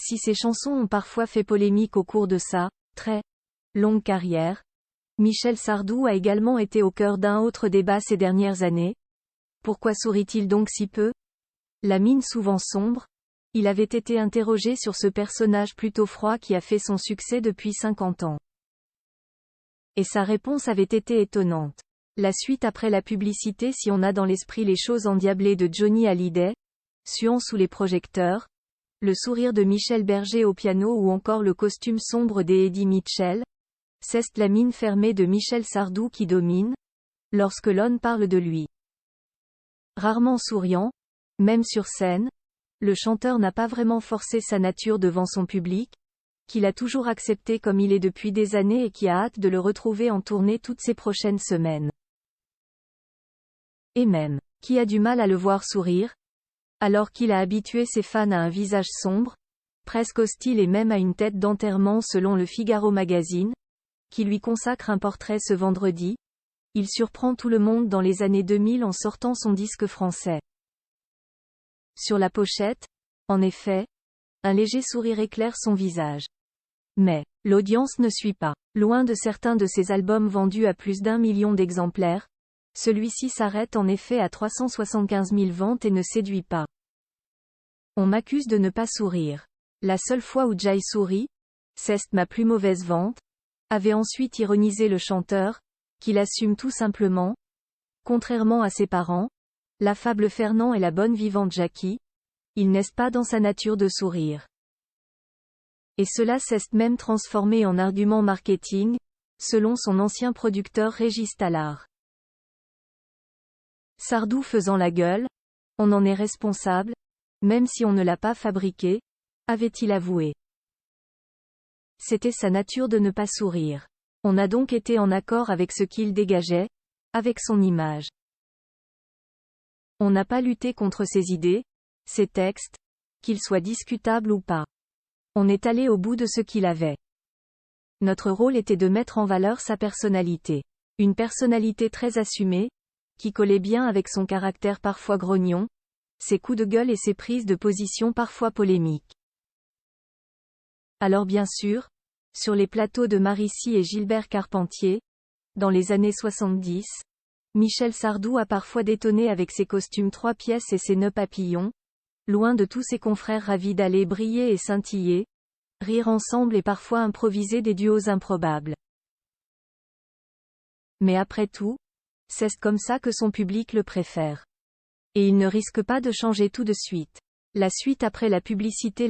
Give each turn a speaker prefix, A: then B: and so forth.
A: Si ses chansons ont parfois fait polémique au cours de sa très longue carrière, Michel Sardou a également été au cœur d'un autre débat ces dernières années. Pourquoi sourit-il donc si peu? La mine souvent sombre, il avait été interrogé sur ce personnage plutôt froid qui a fait son succès depuis 50 ans. Et sa réponse avait été étonnante. La suite après la publicité, si on a dans l'esprit les choses endiablées de Johnny Hallyday, suant sous les projecteurs, le sourire de Michel Berger au piano ou encore le costume sombre d'Eddie Mitchell, c'est la mine fermée de Michel Sardou qui domine, lorsque l'on parle de lui. Rarement souriant, même sur scène, le chanteur n'a pas vraiment forcé sa nature devant son public, qu'il a toujours accepté comme il est depuis des années et qui a hâte de le retrouver en tournée toutes ces prochaines semaines. Et même, qui a du mal à le voir sourire, alors qu'il a habitué ses fans à un visage sombre, presque hostile et même à une tête d'enterrement selon le Figaro Magazine, qui lui consacre un portrait ce vendredi. Il surprend tout le monde dans les années 2000 en sortant son disque français. Sur la pochette, en effet, un léger sourire éclaire son visage. Mais, l'audience ne suit pas. Loin de certains de ses albums vendus à plus d'1 million d'exemplaires, celui-ci s'arrête en effet à 375 000 ventes et ne séduit pas. On m'accuse de ne pas sourire. La seule fois où Jay sourit, c'est ma plus mauvaise vente, avait ensuite ironisé le chanteur, qu'il assume tout simplement. Contrairement à ses parents, l'affable Fernand et la bonne vivante Jackie, il n'est pas dans sa nature de sourire. Et cela s'est même transformé en argument marketing, selon son ancien producteur Régis Tallard. Sardou faisant la gueule, on en est responsable, même si on ne l'a pas fabriqué, avait-il avoué. C'était sa nature de ne pas sourire. On a donc été en accord avec ce qu'il dégageait, avec son image. On n'a pas lutté contre ses idées, ses textes, qu'ils soient discutables ou pas. On est allé au bout de ce qu'il avait. Notre rôle était de mettre en valeur sa personnalité. Une personnalité très assumée, qui collait bien avec son caractère parfois grognon, ses coups de gueule et ses prises de position parfois polémiques. Alors bien sûr, sur les plateaux de Marici et Gilbert Carpentier, dans les années 70, Michel Sardou a parfois détonné avec ses costumes 3 pièces et ses nœuds papillons, loin de tous ses confrères ravis d'aller briller et scintiller, rire ensemble et parfois improviser des duos improbables. Mais après tout, c'est comme ça que son public le préfère. Et il ne risque pas de changer tout de suite. La suite après la publicité.